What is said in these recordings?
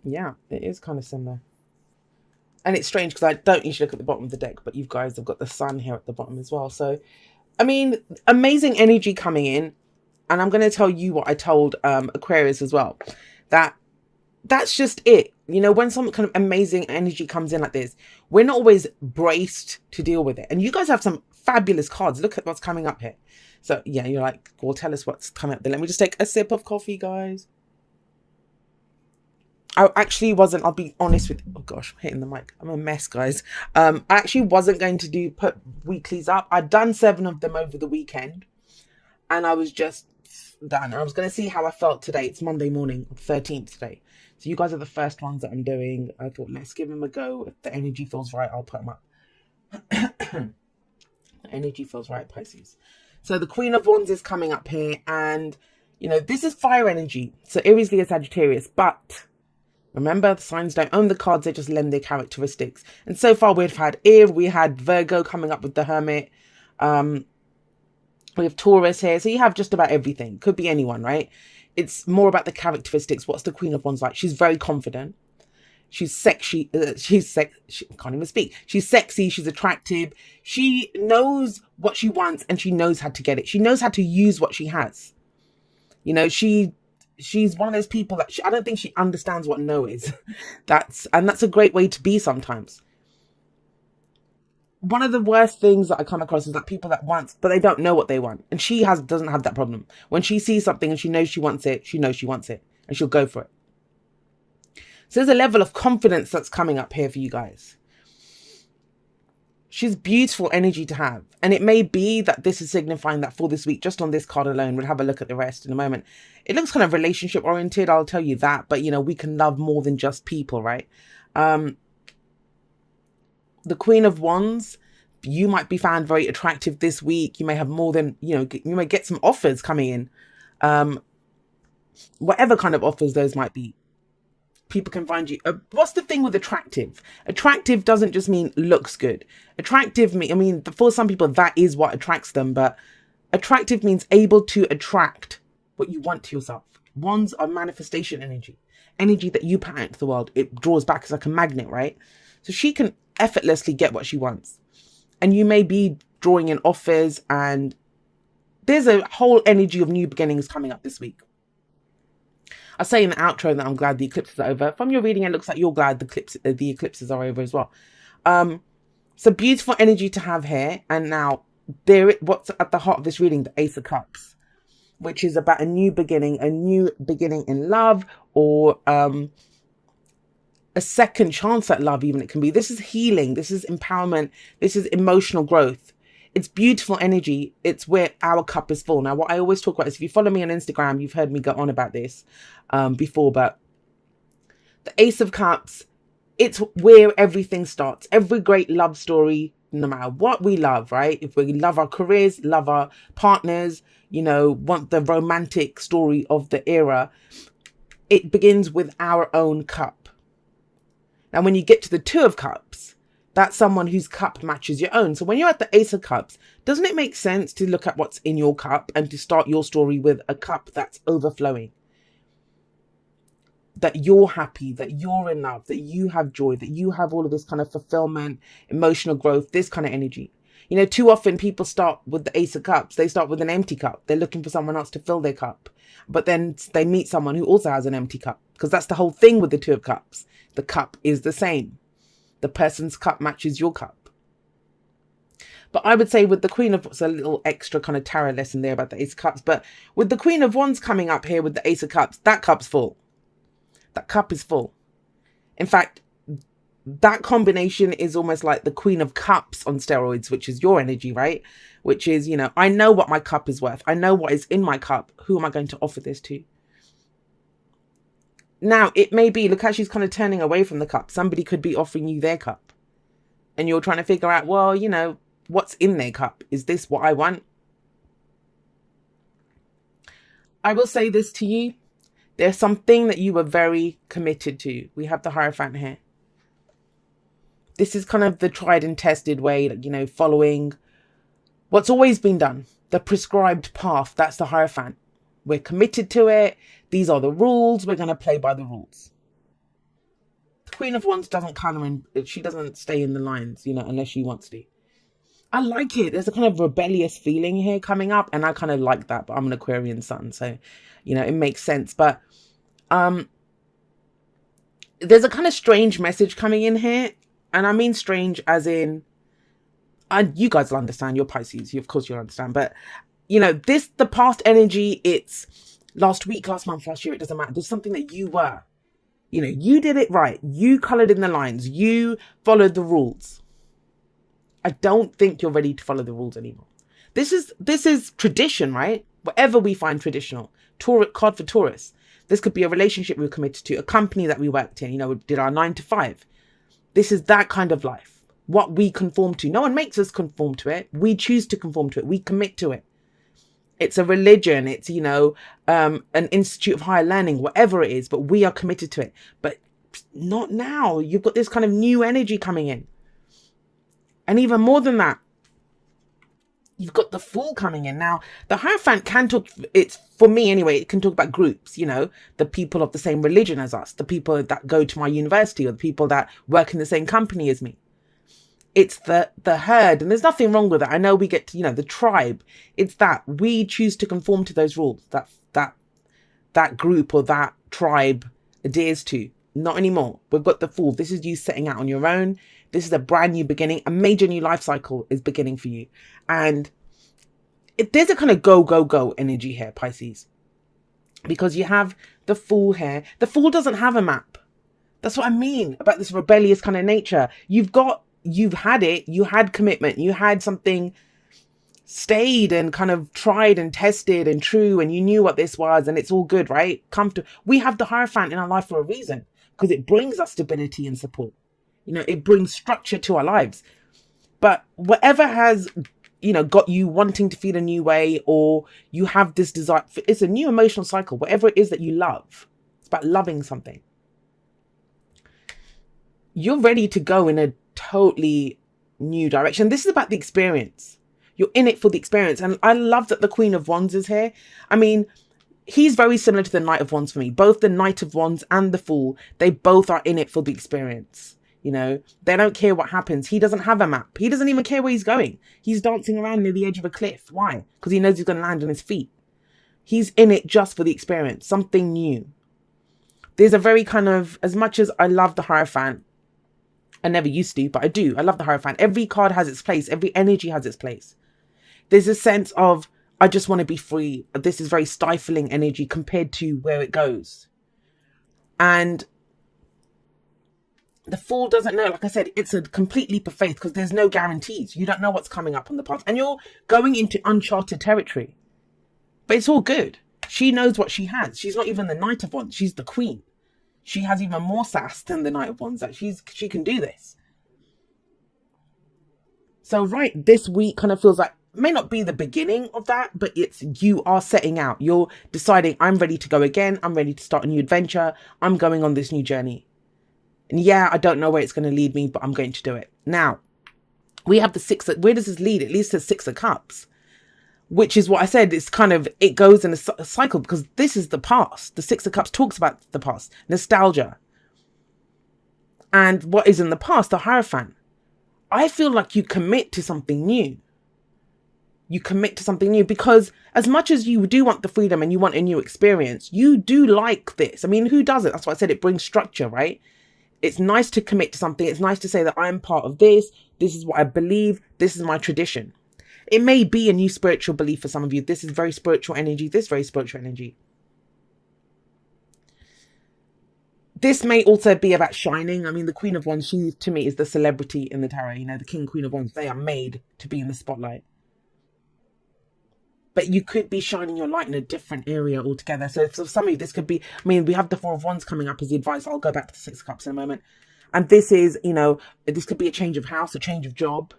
Yeah, it is kind of similar. And it's strange because I don't usually look at the bottom of the deck, but you guys have got the sun here at the bottom as well. So, I mean, amazing energy coming in. And I'm going to tell you what I told Aquarius as well. That that's just it. You know, when some kind of amazing energy comes in like this, we're not always braced to deal with it. And you guys have some fabulous cards. Look at what's coming up here. So, yeah, you're like, well, tell us what's coming up there. Let me just take a sip of coffee, guys. I actually wasn't, I'll be honest with you. Oh gosh, I'm hitting the mic. I'm a mess, guys. I actually wasn't going to put weeklies up. I'd done 7 of them over the weekend and I was just done. I was going to see how I felt today. It's Monday morning, 13th today. So you guys are the first ones that I'm doing. I thought, let's give them a go. If the energy feels right, I'll put them up. The energy feels right, Pisces. So the Queen of Wands is coming up here and, you know, this is fire energy. So Aries, Leo, Sagittarius, but remember, the signs don't own the cards, they just lend their characteristics. And so far we've had we had Virgo coming up with the Hermit. We have Taurus here. So you have just about everything. Could be anyone, right? It's more about the characteristics. What's the Queen of Wands like? She's very confident. She's sexy. She can't even speak. She's sexy. She's attractive. She knows what she wants and she knows how to get it. She knows how to use what she has. You know, she's one of those people that I don't think she understands what no is. That's a great way to be sometimes. One of the worst things that I come across is that people that want, but they don't know what they want. And she doesn't have that problem. When she sees something and she knows she wants it, she knows she wants it and she'll go for it. So there's a level of confidence that's coming up here for you guys. She's beautiful energy to have. And it may be that this is signifying that for this week, just on this card alone, we'll have a look at the rest in a moment. It looks kind of relationship oriented, I'll tell you that. But, you know, we can love more than just people, right? The Queen of Wands, you might be found very attractive this week. You may have more than, you know, you may get some offers coming in. Whatever kind of offers those might be. People can find you. What's the thing with attractive? Attractive doesn't just mean looks good. Attractive, I mean, for some people, that is what attracts them. But attractive means able to attract what you want to yourself. Wands are manifestation energy. Energy that you put out into the world. It draws back. It's like a magnet, right? So she can effortlessly get what she wants. And you may be drawing in offers and there's a whole energy of new beginnings coming up this week. I say in the outro that I'm glad the eclipses are over. From your reading, it looks like you're glad the eclipses are over as well. So beautiful energy to have here. And now, what's at the heart of this reading? The Ace of Cups, which is about a new beginning in love, or a second chance at love, even it can be. This is healing. This is empowerment. This is emotional growth. It's beautiful energy. It's where our cup is full. Now, what I always talk about is, if you follow me on Instagram, you've heard me go on about this before, but the Ace of Cups, it's where everything starts. Every great love story, no matter what we love, right? If we love our careers, love our partners, you know, want the romantic story of the era, it begins with our own cup. Now, when you get to the Two of Cups, that's someone whose cup matches your own. So when you're at the Ace of Cups, doesn't it make sense to look at what's in your cup and to start your story with a cup that's overflowing? That you're happy, that you're in love, that you have joy, that you have all of this kind of fulfillment, emotional growth, this kind of energy. You know, too often people start with the Ace of Cups. They start with an empty cup. They're looking for someone else to fill their cup. But then they meet someone who also has an empty cup, because that's the whole thing with the Two of Cups. The cup is the same. The person's cup matches your cup. But I would say with the Queen of, it's a little extra kind of tarot lesson there about the Ace of Cups. But with the Queen of Wands coming up here with the Ace of Cups, that cup's full. That cup is full. In fact, that combination is almost like the Queen of Cups on steroids, which is your energy, right? Which is, you know, I know what my cup is worth. I know what is in my cup. Who am I going to offer this to? Now, it may be, look how she's kind of turning away from the cup. Somebody could be offering you their cup. And you're trying to figure out, well, you know, what's in their cup? Is this what I want? I will say this to you. There's something that you were very committed to. We have the Hierophant here. This is kind of the tried and tested way, like, you know, following what's always been done. The prescribed path, that's the Hierophant. We're committed to it. These are the rules. We're going to play by the rules. Queen of Wands doesn't colour in, she doesn't stay in the lines, unless she wants to. I like it. There's a kind of rebellious feeling here coming up, and I kind of like that, but I'm an Aquarian sun, so, it makes sense. But there's a kind of strange message coming in here, and I mean strange as in, and you guys will understand, you're Pisces, of course you'll understand, but, the past energy, it's last week, last month, last year, it doesn't matter. There's something that you were. You did it right. You coloured in the lines. You followed the rules. I don't think you're ready to follow the rules anymore. This is tradition, right? Whatever we find traditional. Card for Taurus. This could be a relationship we were committed to, a company that we worked in, did our 9 to 5. This is that kind of life. What we conform to. No one makes us conform to it. We choose to conform to it. We commit to it. It's a religion. It's, an institute of higher learning, whatever it is, but we are committed to it. But not now. You've got this kind of new energy coming in. And even more than that, you've got the Fool coming in. Now, the Hierophant can talk, it's for me anyway, it can talk about groups, the people of the same religion as us, the people that go to my university, or the people that work in the same company as me. It's the herd, and there's nothing wrong with that. I know we get to, the tribe. It's that we choose to conform to those rules that group or that tribe adheres to. Not anymore. We've got the Fool. This is you setting out on your own. This is a brand new beginning. A major new life cycle is beginning for you. And there's a kind of go, go, go energy here, Pisces. Because you have the Fool here. The Fool doesn't have a map. That's what I mean about this rebellious kind of nature. You've had it. You had commitment. You had something stayed and kind of tried and tested and true. And you knew what this was. And it's all good, right? Comfortable. We have the Hierophant in our life for a reason. Because it brings us stability and support. It brings structure to our lives. But whatever has, got you wanting to feel a new way, or you have this desire, it's a new emotional cycle, whatever it is that you love. It's about loving something. You're ready to go in a totally new direction. This is about the experience. You're in it for the experience. And I love that the Queen of Wands is here. I mean, he's very similar to the Knight of Wands for me. Both the Knight of Wands and the Fool, they both are in it for the experience. They don't care what happens. He doesn't have a map. He doesn't even care where he's going. He's dancing around near the edge of a cliff. Why? Because he knows he's going to land on his feet. He's in it just for the experience, something new. There's a very kind of, as much as I love the Hierophant, I never used to, but I do. I love the Hierophant. Every card has its place. Every energy has its place. There's a sense of, I just want to be free. This is very stifling energy compared to where it goes. And the Fool doesn't know. Like I said, it's a complete leap of faith because there's no guarantees. You don't know what's coming up on the path. And you're going into uncharted territory. But it's all good. She knows what she has. She's not even the Knight of Wands. She's the Queen. She has even more sass than the Knight of Wands. That she can do this. So this week kind of feels like, may not be the beginning of that, but it's, you are setting out. You're deciding, I'm ready to go again. I'm ready to start a new adventure. I'm going on this new journey. And yeah, I don't know where it's going to lead me, but I'm going to do it. Now, we have the where does this lead? It leads to the 6 of Cups, which is what I said. It's kind of, it goes in a cycle because this is the past. The 6 of Cups talks about the past, nostalgia. And what is in the past, the Hierophant. I feel like you commit to something new. You commit to something new because as much as you do want the freedom and you want a new experience, you do like this. I mean, who doesn't? That's why I said it brings structure, right? It's nice to commit to something. It's nice to say that I'm part of this. This is what I believe. This is my tradition. It may be a new spiritual belief for some of you. This is very spiritual energy. This very spiritual energy. This may also be about shining. I mean, the Queen of Wands, she to me is the celebrity in the tarot. The King, Queen of Wands, they are made to be in the spotlight. But you could be shining your light in a different area altogether. So for some of you, this could be, I mean, we have the 4 of Wands coming up as the advice. I'll go back to the 6 of Cups in a moment. And this is, this could be a change of house, a change of job,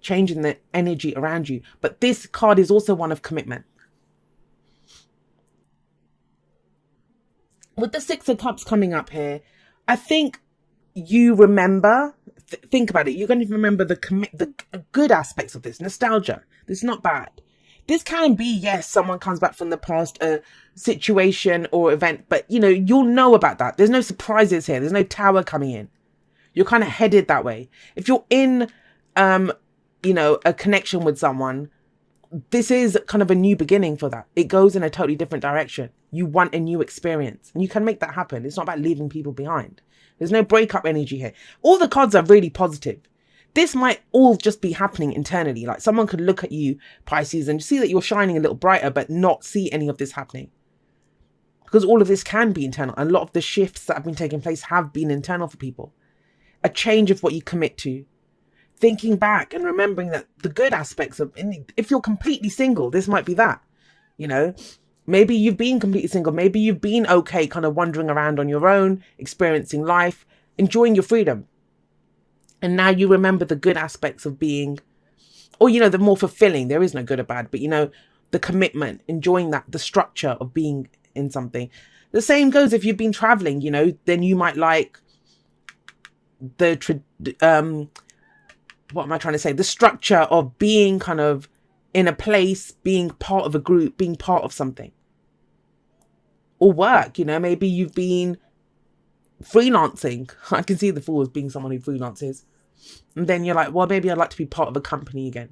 changing the energy around you. But this card is also one of commitment. With the 6 of Cups coming up here, I think you remember, think about it. You're going to remember the good aspects of this. Nostalgia. This is not bad. This can be, yes, someone comes back from the past, a situation or event, but, you'll know about that. There's no surprises here. There's no tower coming in. You're kind of headed that way. If you're in, a connection with someone, this is kind of a new beginning for that. It goes in a totally different direction. You want a new experience, and you can make that happen. It's not about leaving people behind. There's no breakup energy here. All the cards are really positive. This might all just be happening internally. Like someone could look at you, Pisces, and see that you're shining a little brighter, but not see any of this happening. Because all of this can be internal. And a lot of the shifts that have been taking place have been internal for people. A change of what you commit to. Thinking back and remembering that the good aspects of, if you're completely single, this might be that, maybe you've been completely single. Maybe you've been okay, kind of wandering around on your own, experiencing life, enjoying your freedom. And now you remember the good aspects of being, or, the more fulfilling, there is no good or bad, but, the commitment, enjoying that, the structure of being in something. The same goes if you've been traveling, then you might like what am I trying to say? The structure of being kind of in a place, being part of a group, being part of something. Or work, maybe you've been freelancing. I can see the Fool as being someone who freelances. And then you're like, well, maybe I'd like to be part of a company again.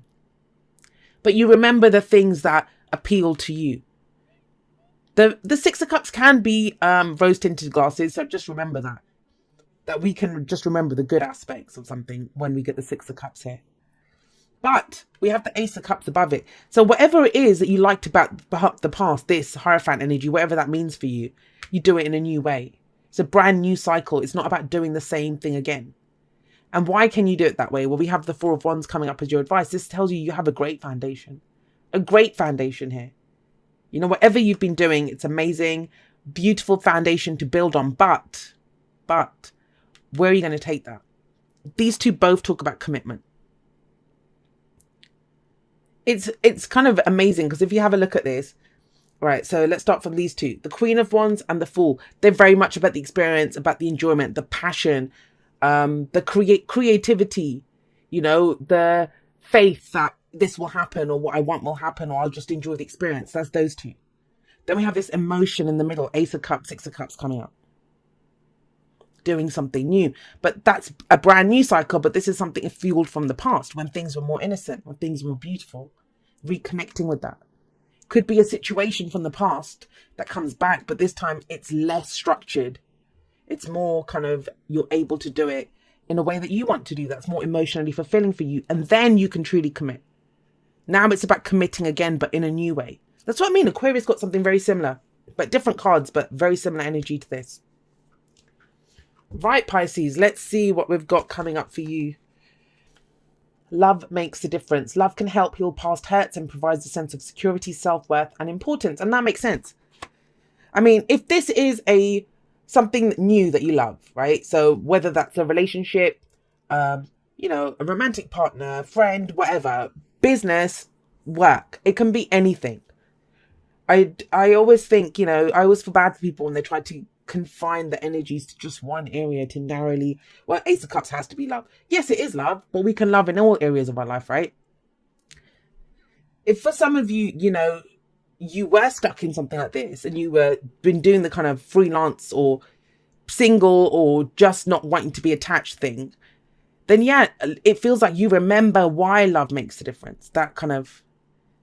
But you remember the things that appeal to you. The Six of Cups can be rose-tinted glasses, so just remember that we can just remember the good aspects of something when we get the Six of Cups here. But we have the Ace of Cups above it. So whatever it is that you liked about the past, this Hierophant energy, whatever that means for you, you do it in a new way. It's a brand new cycle. It's not about doing the same thing again. And why can you do it that way? Well, we have the Four of Wands coming up as your advice. This tells you have a great foundation. A great foundation here. Whatever you've been doing, it's amazing. Beautiful foundation to build on. But where are you going to take that? These two both talk about commitment. It's kind of amazing because if you have a look at this, right, so let's start from these two. The Queen of Wands and the Fool. They're very much about the experience, about the enjoyment, the passion, the creativity, the faith that this will happen or what I want will happen or I'll just enjoy the experience. That's those two. Then we have this emotion in the middle, Ace of Cups, Six of Cups coming up. Doing something new, but that's a brand new cycle. But this is something fueled from the past when things were more innocent, when things were beautiful. Reconnecting with that could be a situation from the past that comes back, but this time it's less structured. It's more kind of, you're able to do it in a way that you want to do, that's more emotionally fulfilling for you, and then you can truly commit. Now it's about committing again, but in a new way. That's what I mean. Aquarius got something very similar, but different cards, but very similar energy to this. Right, Pisces, let's see what we've got coming up for you. Love makes a difference. Love can help heal past hurts and provides a sense of security, self-worth, and importance. And that makes sense. I mean, if this is something new that you love, right? So whether that's a relationship, a romantic partner, friend, whatever, business, work, it can be anything. I always think, I always feel bad for people when they try to confine the energies to just one area to narrowly, well, Ace of Cups has to be love. Yes, it is love, but we can love in all areas of our life, right? If for some of you, you were stuck in something like this and you were been doing the kind of freelance or single or just not wanting to be attached thing, then yeah, it feels like you remember why love makes a difference. That kind of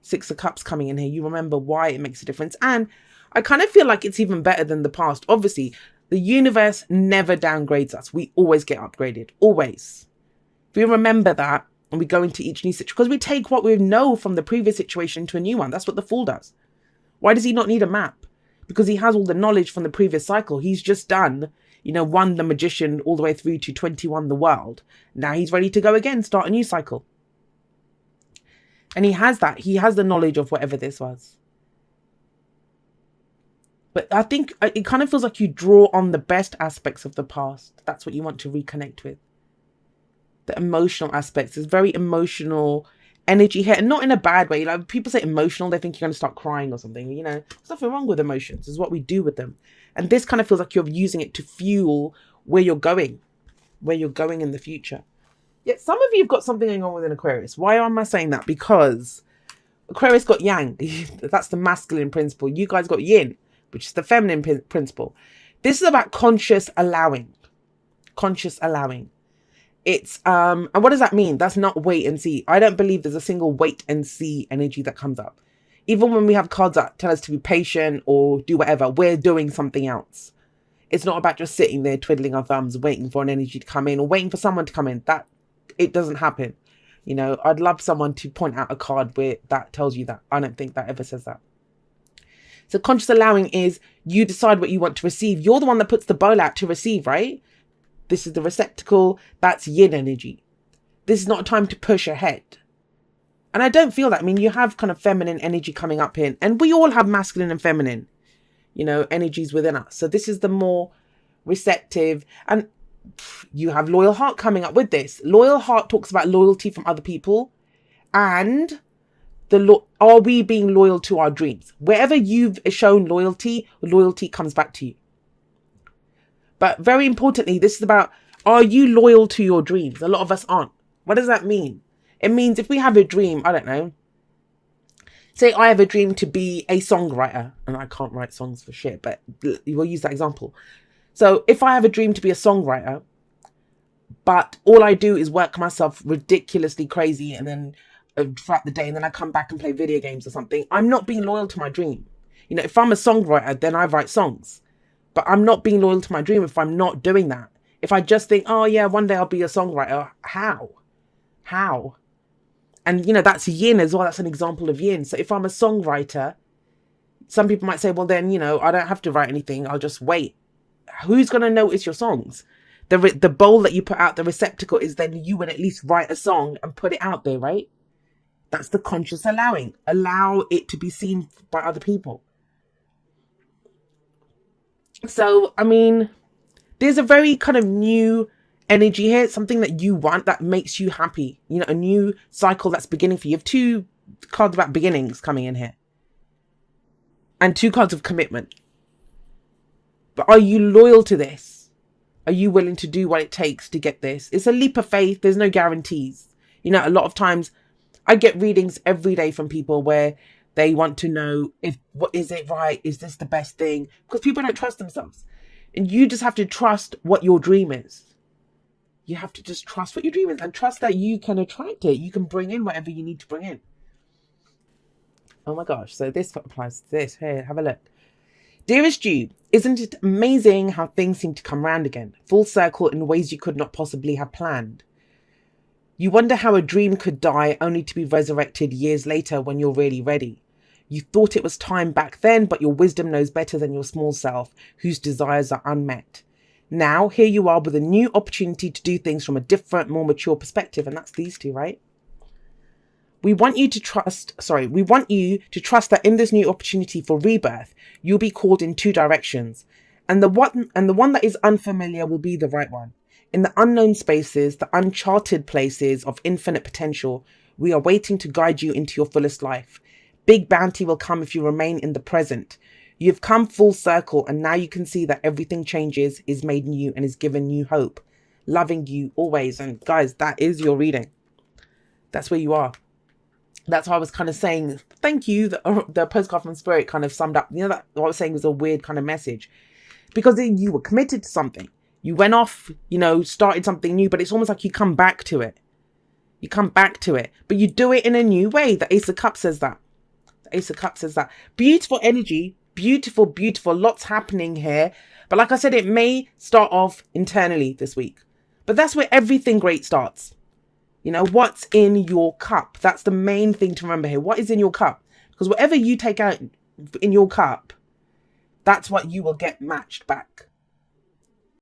Six of Cups coming in here, you remember why it makes a difference. And I kind of feel like it's even better than the past. Obviously, the universe never downgrades us. We always get upgraded. Always. If we remember that and we go into each new situation, because we take what we know from the previous situation to a new one. That's what the Fool does. Why does he not need a map? Because he has all the knowledge from the previous cycle. He's just done, won the Magician all the way through to 21 the world. Now he's ready to go again, start a new cycle. And he has that. He has the knowledge of whatever this was. But I think it kind of feels like you draw on the best aspects of the past. That's what you want to reconnect with. The emotional aspects. There's very emotional energy here. And not in a bad way. Like people say emotional, they think you're going to start crying or something. There's nothing wrong with emotions. It's what we do with them. And this kind of feels like you're using it to fuel where you're going. Where you're going in the future. Yet some of you have got something going on with an Aquarius. Why am I saying that? Because Aquarius got yang. That's the masculine principle. You guys got yin, which is the feminine principle. This is about conscious allowing. Conscious allowing. It's and what does that mean? That's not wait and see. I don't believe there's a single wait and see energy that comes up. Even when we have cards that tell us to be patient or do whatever, we're doing something else. It's not about just sitting there twiddling our thumbs, waiting for an energy to come in or waiting for someone to come in. That it doesn't happen. You know, I'd love someone to point out a card where that tells you that. I don't think that ever says that. So conscious allowing is you decide what you want to receive. You're the one that puts the bowl out to receive, right? This is the receptacle. That's yin energy. This is not a time to push ahead. And I don't feel that. I mean, you have kind of feminine energy coming up in, and we all have masculine and feminine, you know, energies within us. So this is the more receptive, and you have loyal heart coming up with this. Loyal heart talks about loyalty from other people, and are we being loyal to our dreams? Wherever you've shown loyalty, loyalty comes back to you. But very importantly, this is about, are you loyal to your dreams? A lot of us aren't. What does that mean? It means if we have a dream, I don't know, say I have a dream to be a songwriter, and I can't write songs for shit, but we'll use that example. So if I have a dream to be a songwriter, but all I do is work myself ridiculously crazy and then throughout the day, and then I come back and play video games or something, I'm not being loyal to my dream. You know, if I'm a songwriter, then I write songs. But I'm not being loyal to my dream if I'm not doing that. If I just think, oh yeah, one day I'll be a songwriter. How? And, you know, that's yin as well. That's an example of yin. So if I'm a songwriter, some people might say, well, then, you know, I don't have to write anything. I'll just wait. Who's going to notice your songs? The bowl that you put out, the receptacle, is then you would at least write a song and put it out there, right? That's the conscious allowing. Allow it to be seen by other people. So, I mean, there's a very kind of new energy here. It's something that you want that makes you happy. You know, a new cycle that's beginning for you. You have 2 cards about beginnings coming in here. And 2 cards of commitment. But are you loyal to this? Are you willing to do what it takes to get this? It's a leap of faith. There's no guarantees. You know, a lot of times I get readings every day from people where they want to know what is it right? Is this the best thing? Because people don't trust themselves. And you just have to trust what your dream is. You have to just trust what your dream is and trust that you can attract it. You can bring in whatever you need to bring in. Oh my gosh. So this applies to this. Here, have a look. Dearest you, isn't it amazing how things seem to come round again? Full circle in ways you could not possibly have planned. You wonder how a dream could die only to be resurrected years later when you're really ready. You thought it was time back then, but your wisdom knows better than your small self, whose desires are unmet. Now, here you are with a new opportunity to do things from a different, more mature perspective. And that's these 2, right? We want you to trust that in this new opportunity for rebirth, you'll be called in 2 directions. And the one that is unfamiliar will be the right one. In the unknown spaces, the uncharted places of infinite potential, we are waiting to guide you into your fullest life. Big bounty will come if you remain in the present. You've come full circle, and now you can see that everything changes, is made new, and is given new hope. Loving you always. And guys, that is your reading. That's where you are. That's why I was kind of saying, thank you. The postcard from Spirit kind of summed up, you know, that what I was saying was a weird kind of message. Because you were committed to something. You went off, you know, started something new, but it's almost like you come back to it. You come back to it, but you do it in a new way. The Ace of Cups says that. The Ace of Cups says that. Beautiful energy. Beautiful, beautiful. Lots happening here. But like I said, it may start off internally this week. But that's where everything great starts. You know, what's in your cup? That's the main thing to remember here. What is in your cup? Because whatever you take out in your cup, that's what you will get matched back.